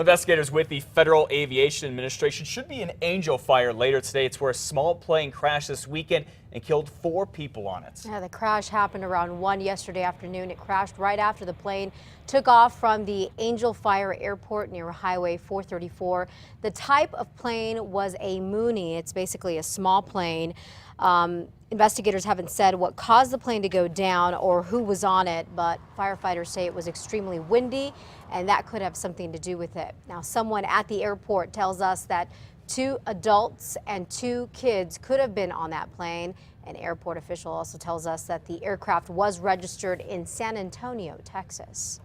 Investigators with the Federal Aviation Administration should be an Angel fire later today. It's where a small plane crashed this weekend and killed 4 people on it. Yeah, the crash happened around 1 yesterday afternoon. It crashed right after the plane took off from the Angel Fire Airport near Highway 434. The type of plane was a Mooney. It's basically a small plane. Investigators haven't said what caused the plane to go down or who was on it, but firefighters say it was extremely windy and that could have something to do with it. Now, someone at the airport tells us that 2 adults and 2 kids could have been on that plane. An airport official also tells us that the aircraft was registered in San Antonio, Texas.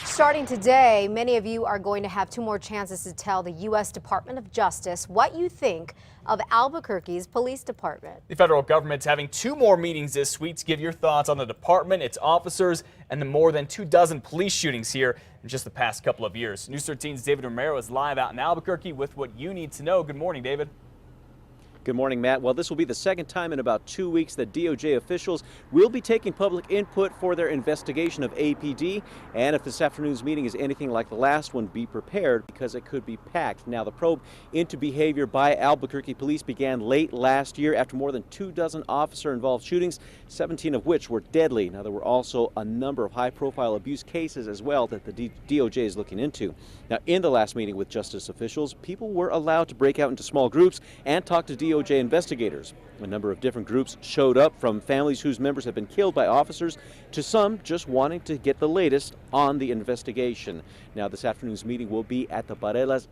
Starting today, many of you are going to have 2 more chances to tell the U.S. Department of Justice what you think of Albuquerque's police department. The federal government's having 2 more meetings this week to give your thoughts on the department, its officers, and the more than 24 police shootings here in just the past couple of years. News 13's David Romero is live out in Albuquerque with what you need to know. Good morning, David. Good morning, Matt. Well, this will be the second time in about 2 weeks that DOJ officials will be taking public input for their investigation of APD. And if this afternoon's meeting is anything like the last one, be prepared because it could be packed. Now, the probe into behavior by Albuquerque police began late last year after more than 24 officer-involved shootings, 17 of which were deadly. Now, there were also a number of high-profile abuse cases as well that the DOJ is looking into. Now, in the last meeting with justice officials, people were allowed to break out into small groups and talk to DOJ investigators. A number of different groups showed up, from families whose members have been killed by officers to some just wanting to get the latest on the investigation. Now, this afternoon's meeting will be at the Barelas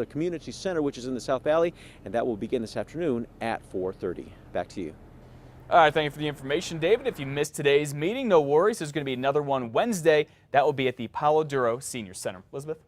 Community Center, which is in the South Valley, and that will begin this afternoon at 4:30. Back to you. All right, thank you for the information, David. If you missed today's meeting, no worries. There's going to be another one Wednesday. That will be at the Palo Duro Senior Center. Elizabeth?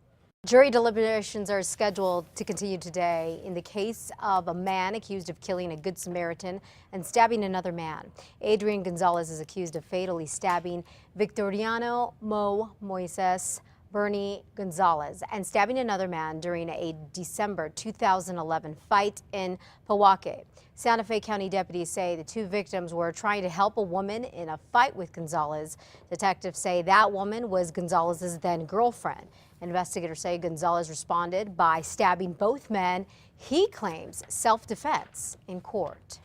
Jury deliberations are scheduled to continue today in the case of a man accused of killing a Good Samaritan and stabbing another man. Adrian Gonzalez is accused of fatally stabbing Victoriano Moises Bernie Gonzalez and stabbing another man during a December 2011 fight in Powake. Santa Fe County deputies say the 2 victims were trying to help a woman in a fight with Gonzalez. Detectives say that woman was Gonzalez's then girlfriend. Investigators say Gonzalez responded by stabbing both men. He claims self-defense in court.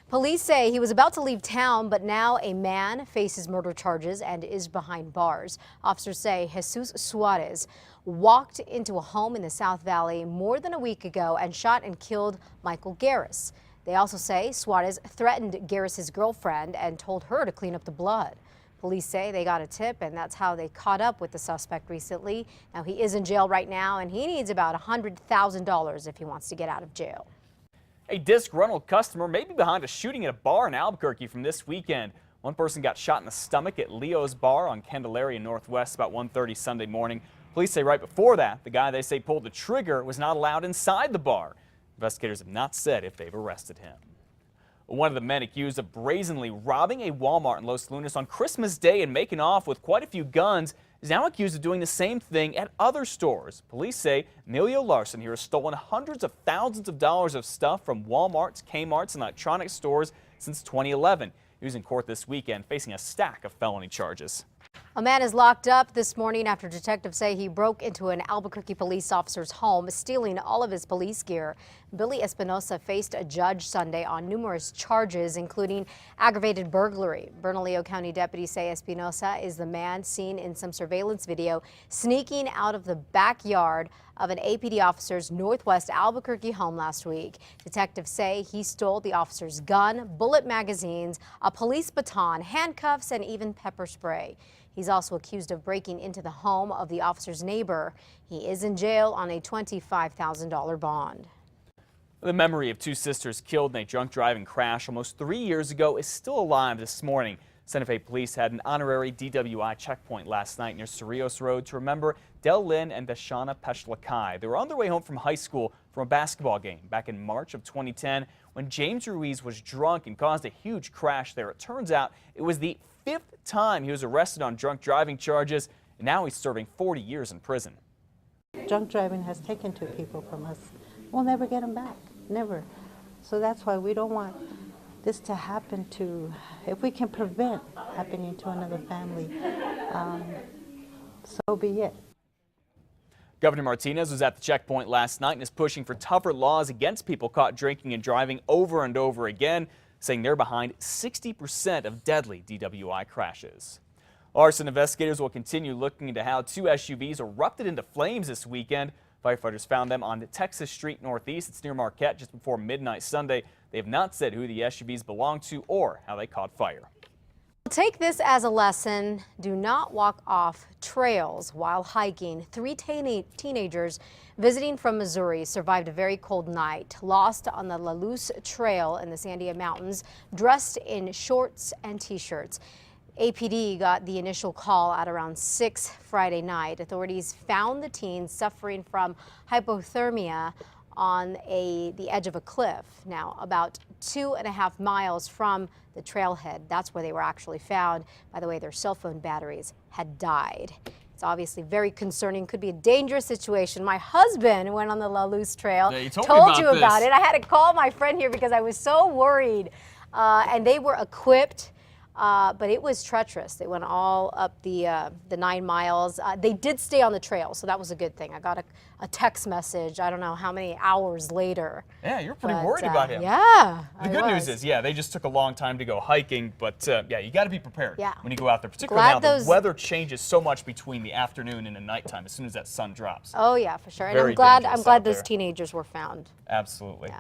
Police say he was about to leave town, but now a man faces murder charges and is behind bars. Officers say Jesus Suarez walked into a home in the South Valley more than a week ago and shot and killed Michael Garris. They also say Suarez threatened Garris's girlfriend and told her to clean up the blood. Police say they got a tip, and that's how they caught up with the suspect recently. Now, he is in jail right now, and he needs about $100,000 if he wants to get out of jail. A disgruntled customer may be behind a shooting at a bar in Albuquerque from this weekend. One person got shot in the stomach at Leo's Bar on Candelaria Northwest about 1:30 Sunday morning. Police say right before that, the guy they say pulled the trigger was not allowed inside the bar. Investigators have not said if they've arrested him. One of the men accused of brazenly robbing a Walmart in Los Lunas on Christmas Day and making off with quite a few guns is now accused of doing the same thing at other stores. Police say Emilio Larson here has stolen hundreds of thousands of dollars of stuff from Walmart's, Kmart's, and electronics stores since 2011. He was in court this weekend facing a stack of felony charges. A man is locked up this morning after detectives say he broke into an Albuquerque police officer's home, stealing all of his police gear. Billy Espinosa faced a judge Sunday on numerous charges, including aggravated burglary. Bernalillo County deputies say Espinosa is the man seen in some surveillance video sneaking out of the backyard of an APD officer's Northwest Albuquerque home last week. Detectives say he stole the officer's gun, bullet magazines, a police baton, handcuffs, and even pepper spray. He's also accused of breaking into the home of the officer's neighbor. He is in jail on a $25,000 bond. The memory of 2 sisters killed in a drunk driving crash almost 3 years ago is still alive this morning. Santa Fe police had an honorary DWI checkpoint last night near Cerrillos Road to remember Del Lynn and Deshana Peshlakai. They were on their way home from high school from a basketball game back in March of 2010 when James Ruiz was drunk and caused a huge crash there. It turns out it was the 5th time he was arrested on drunk driving charges, and now he's serving 40 years in prison. Drunk driving has taken 2 people from us. We'll never get them back, never. So that's why we don't want this to happen to, if we can prevent happening to another family, so be it. Governor Martinez was at the checkpoint last night and is pushing for tougher laws against people caught drinking and driving over and over again, saying they're behind 60% of deadly DWI crashes. Arson investigators will continue looking into how two SUVs erupted into flames this weekend. Firefighters found them on Texas Street Northeast. It's near Marquette just before midnight Sunday. They have not said who the SUVs belong to or how they caught fire. Take this as a lesson. Do not walk off trails while hiking. Three teenagers visiting from Missouri survived a very cold night, lost on the La Luz Trail in the Sandia Mountains, dressed in shorts and t-shirts. APD got the initial call at around 6 Friday night. Authorities found the teens suffering from hypothermia on the edge of a cliff. Now, about 2.5 miles from the trailhead, that's where they were actually found. By the way, their cell phone batteries had died. It's obviously very concerning, could be a dangerous situation. My husband went on the La Luz Trail, yeah, told you about it. I had to call my friend here because I was so worried. And they were equipped. But it was treacherous. They went all up the 9 miles. They did stay on the trail, so that was a good thing. I got a text message, I don't know how many hours later. Yeah, you're pretty worried about him. Yeah. The good news is, yeah, they just took a long time to go hiking, but yeah, you got to be prepared when you go out there, particularly now the weather changes so much between the afternoon and the nighttime as soon as that sun drops. Oh yeah, for sure. And Very I'm glad dangerous those out there. teenagers were found. Absolutely. Yeah.